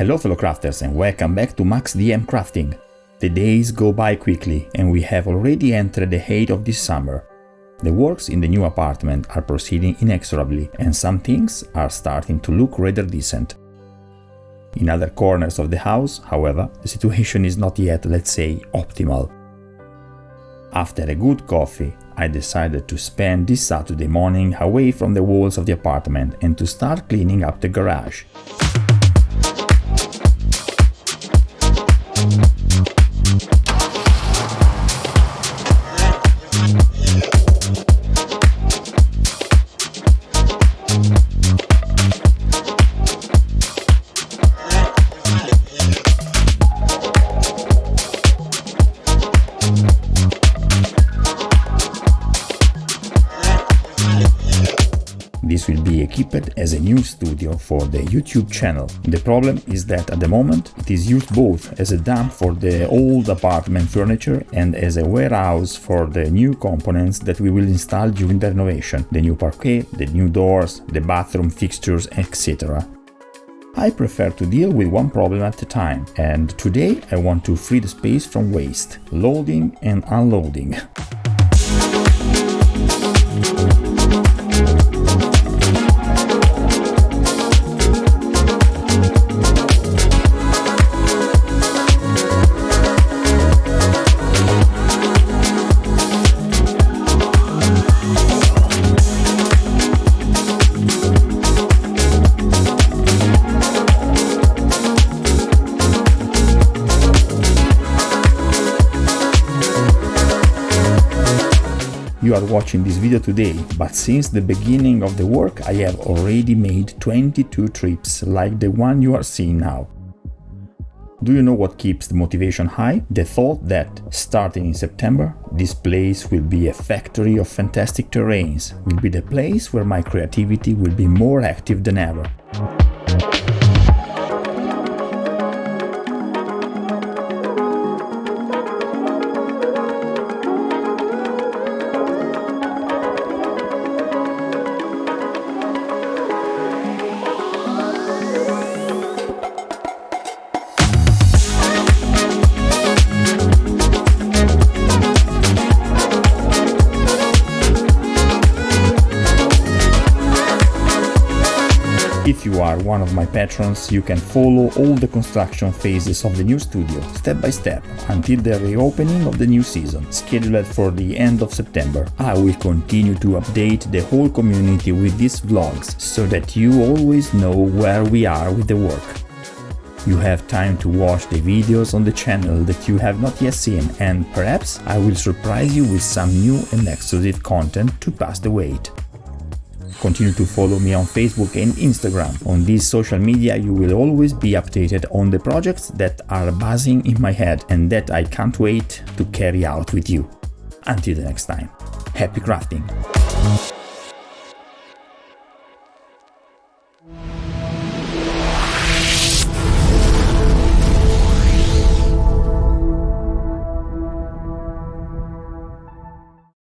Hello fellow crafters and welcome back to maxdmcrafting. The days go by quickly and we have already entered the height of this summer. The works in the new apartment are proceeding inexorably and some things are starting to look rather decent. In other corners of the house, however, the situation is not yet, let's say, optimal. After a good coffee, I decided to spend this Saturday morning away from the walls of the apartment and to start cleaning up the garage. This will be equipped as a new studio for the YouTube channel. The problem is that at the moment it is used both as a dump for the old apartment furniture and as a warehouse for the new components that we will install during the renovation, the new parquet, the new doors, the bathroom fixtures, etc. I prefer to deal with one problem at a time, and today I want to free the space from waste, loading and unloading. You are watching this video today, but since the beginning of the work I have already made 22 trips like the one you are seeing now. Do you know what keeps the motivation high? The thought that, starting in September, this place will be a factory of fantastic terrains, will be the place where my creativity will be more active than ever. If you are one of my patrons, you can follow all the construction phases of the new studio, step by step, until the reopening of the new season, scheduled for the end of September. I will continue to update the whole community with these vlogs, so that you always know where we are with the work. You have time to watch the videos on the channel that you have not yet seen, and perhaps I will surprise you with some new and exclusive content to pass the wait. Continue to follow me on Facebook and Instagram. On these social media you will always be updated on the projects that are buzzing in my head and that I can't wait to carry out with you. Until the next time, happy crafting!